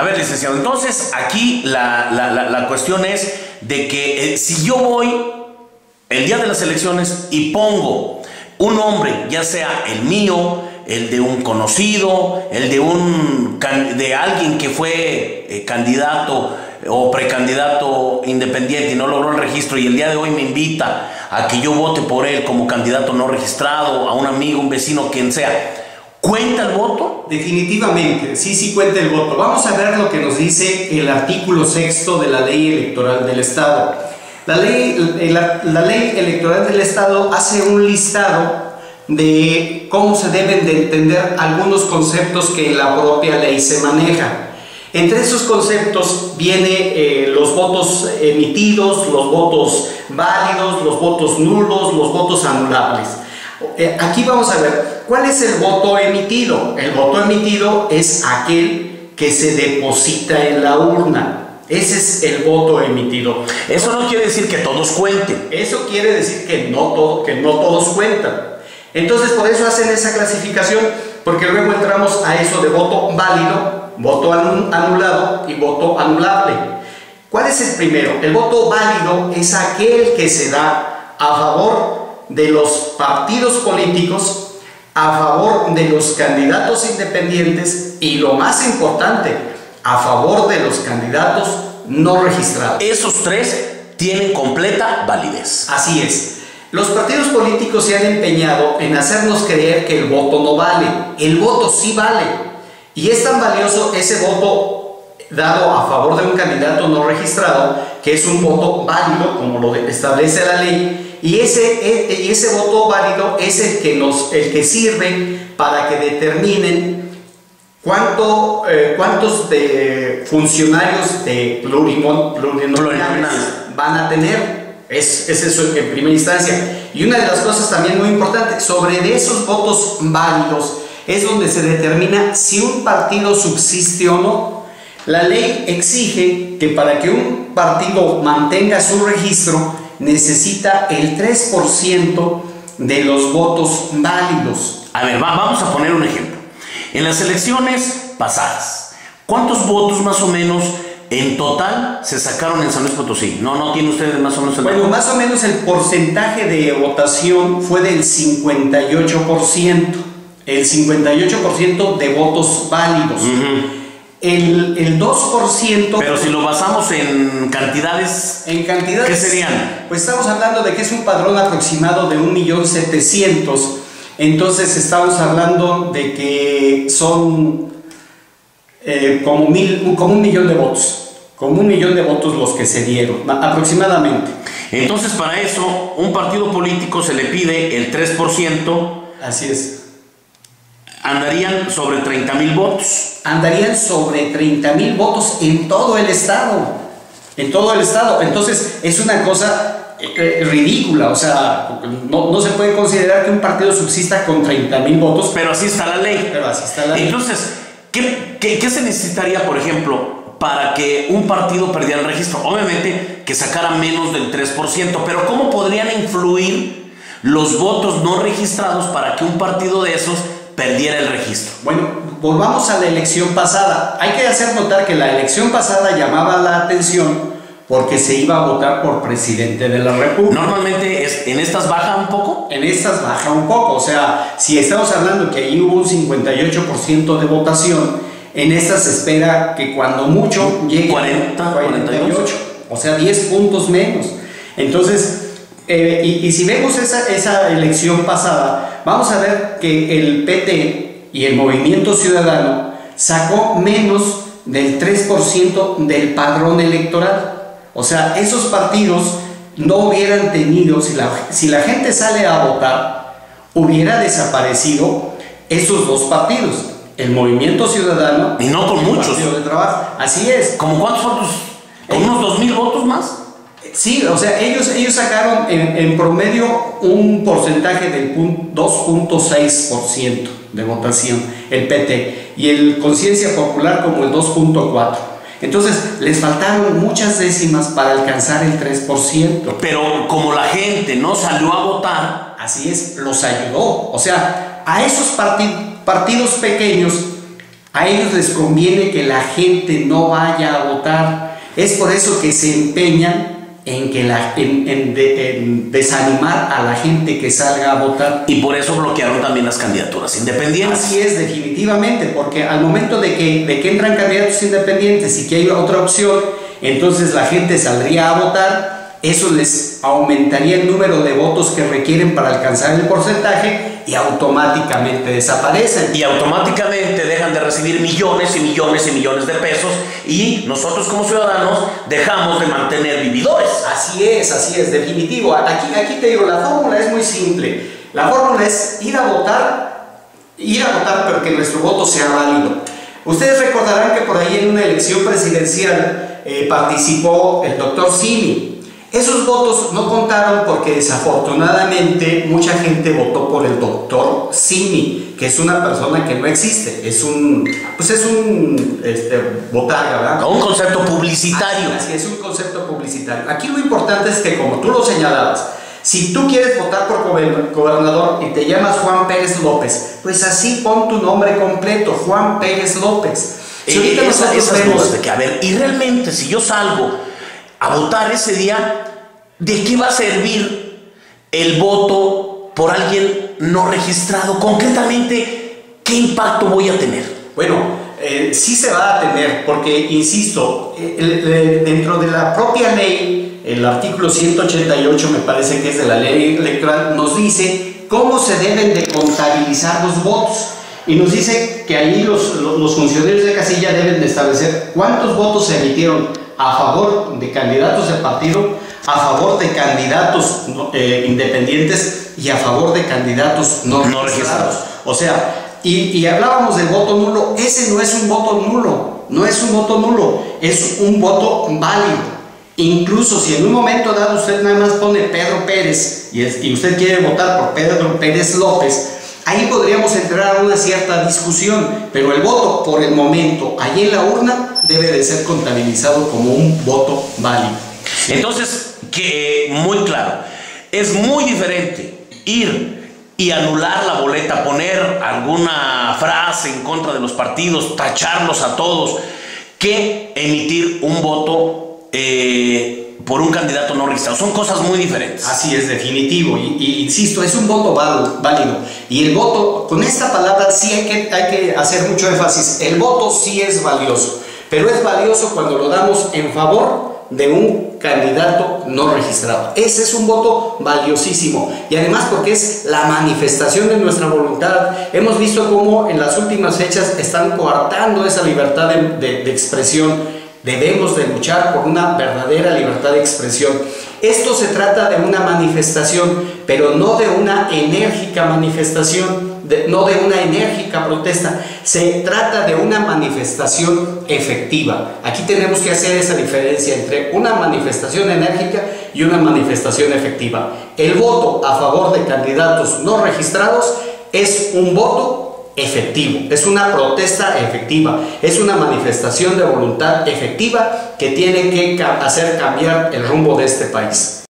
A ver, licenciado, entonces aquí la cuestión es de que si yo voy el día de las elecciones y pongo un nombre, ya sea el mío, el de un conocido, el de alguien que fue candidato o precandidato independiente y no logró el registro, y el día de hoy me invita a que yo vote por él como candidato no registrado, a un amigo, un vecino, quien sea, ¿cuenta el voto? Definitivamente, sí cuenta el voto. Vamos a ver lo que nos dice el artículo 6 de la Ley Electoral del Estado. La ley Electoral del Estado hace un listado de cómo se deben de entender algunos conceptos que en la propia ley se maneja. Entre esos conceptos viene los votos emitidos, los votos válidos, los votos nulos, los votos anulables. Aquí vamos a ver, ¿cuál es el voto emitido? El voto emitido es aquel que se deposita en la urna. Ese es el voto emitido. Eso no quiere decir que todos cuenten. Eso quiere decir que no todos cuentan. Entonces, por eso hacen esa clasificación, porque luego entramos a eso de voto válido, voto anulado y voto anulable. ¿Cuál es el primero? El voto válido es aquel que se da a favor de los partidos políticos, a favor de los candidatos independientes y, lo más importante, a favor de los candidatos no registrados. Esos tres tienen completa validez. Así es. Los partidos políticos se han empeñado en hacernos creer que el voto no vale. El voto sí vale. Y es tan valioso ese voto dado a favor de un candidato no registrado, que es un voto válido, como lo establece la ley. Y ese voto válido es el que sirve para que determinen cuántos de funcionarios de plurinominales van a tener. Es eso en primera instancia. Y una de las cosas también muy importantes, sobre esos votos válidos es donde se determina si un partido subsiste o no. La ley exige que para que un partido mantenga su registro necesita el 3% de los votos válidos. A ver, vamos a poner un ejemplo. En las elecciones pasadas, ¿cuántos votos más o menos en total se sacaron en San Luis Potosí? No tiene usted más o menos el... Bueno, más o menos el porcentaje de votación fue del 58%. El 58% de votos válidos. El 2%... Pero si lo basamos en cantidades... En cantidades... ¿Qué serían? Pues estamos hablando de que es un padrón aproximado de 1.700.000. Entonces estamos hablando de que son como 1 millón de votos. Como 1 millón de votos los que se dieron, aproximadamente. Entonces, para eso, un partido político se le pide el 3%. Así es. Andarían sobre 30,000 votos. Andarían sobre 30,000 votos en todo el estado. En todo el estado. Entonces, es una cosa ridícula. O sea, no se puede considerar que un partido subsista con 30,000 votos. Pero así está la ley. Pero así está la ley. Entonces, ¿qué se necesitaría, por ejemplo, para que un partido perdiera el registro? Obviamente que sacara menos del 3%, pero ¿cómo podrían influir los votos no registrados para que un partido de esos perdiera el registro? Bueno, volvamos a la elección pasada. Hay que hacer notar que la elección pasada llamaba la atención porque se iba a votar por presidente de la República. Normalmente en estas baja un poco. En estas baja un poco, o sea, si estamos hablando que ahí hubo un 58% de votación, en estas se espera que cuando mucho llegue 48, o sea, 10 puntos menos. Entonces, y si vemos esa elección pasada, vamos a ver que el PT y el Movimiento Ciudadano sacó menos del 3% del padrón electoral. O sea, esos partidos no hubieran tenido, si la gente sale a votar, hubiera desaparecido esos dos partidos, el Movimiento Ciudadano y no con muchos. Partido de Trabajo. Así es. ¿Cómo cuántos votos? ¿Con unos 2,000 votos más? Sí, o sea, ellos sacaron en promedio un porcentaje del 2.6% de votación, el PT, y el Conciencia Popular como el 2.4%. Entonces, les faltaron muchas décimas para alcanzar el 3%. Pero como la gente no salió a votar... Así es, los ayudó. O sea, a esos partidos pequeños A ellos les conviene que la gente no vaya a votar. Es por eso que se empeñan en desanimar a la gente que salga a votar. Y por eso bloquearon también las candidaturas independientes. Así es, definitivamente, porque al momento de que entran candidatos independientes y que hay otra opción, entonces la gente saldría a votar. Eso les aumentaría el número de votos que requieren para alcanzar el porcentaje y automáticamente desaparecen. Y automáticamente dejan de recibir millones y millones y millones de pesos, y nosotros como ciudadanos dejamos de mantener vividores. Así es, definitivo. Aquí te digo, la fórmula es muy simple. La fórmula es ir a votar, pero que nuestro voto sea válido. Ustedes recordarán que por ahí en una elección presidencial participó el doctor Simi. Esos votos no contaron porque desafortunadamente mucha gente votó por el doctor Simi, que es una persona que no existe, es un botarga, ¿verdad? Un concepto publicitario. Así es, un concepto publicitario. Aquí lo importante es que, como tú lo señalabas, si tú quieres votar por gobernador y te llamas Juan Pérez López, pues así pon tu nombre completo, Juan Pérez López. Si ahorita esas dudas de que, a ver, y realmente si yo salgo a votar ese día, ¿de qué va a servir el voto por alguien no registrado? Concretamente, ¿qué impacto voy a tener? Bueno, sí se va a tener, porque, insisto, dentro de la propia ley, el artículo 188, me parece que es de la ley electoral, nos dice cómo se deben de contabilizar los votos. Y nos dice que ahí los funcionarios de casilla deben de establecer cuántos votos se emitieron a favor de candidatos de partido, a favor de candidatos independientes y a favor de candidatos no registrados. O sea, y hablábamos del voto nulo. Ese no es un voto nulo, es un voto válido. Incluso si en un momento dado usted nada más pone Pedro Pérez y usted quiere votar por Pedro Pérez López, ahí podríamos entrar a una cierta discusión, pero el voto por el momento allí en la urna debe de ser contabilizado como un voto válido. Entonces, que muy claro, es muy diferente ir y anular la boleta, poner alguna frase en contra de los partidos, tacharlos a todos, que emitir un voto por un candidato no registrado. Son cosas muy diferentes. Así es, definitivo. Y insisto, es un voto válido. Y el voto, con esta palabra sí hay que hacer mucho énfasis. El voto sí es valioso, pero es valioso cuando lo damos en favor de un candidato no registrado. Ese es un voto valiosísimo, y además porque es la manifestación de nuestra voluntad. Hemos visto cómo en las últimas fechas están coartando esa libertad de expresión. Debemos de luchar por una verdadera libertad de expresión. Esto se trata de una manifestación, pero no de una enérgica manifestación, no de una enérgica protesta. Se trata de una manifestación efectiva. Aquí tenemos que hacer esa diferencia entre una manifestación enérgica y una manifestación efectiva. El voto a favor de candidatos no registrados es un voto efectivo, es una protesta efectiva, es una manifestación de voluntad efectiva que tiene que hacer cambiar el rumbo de este país.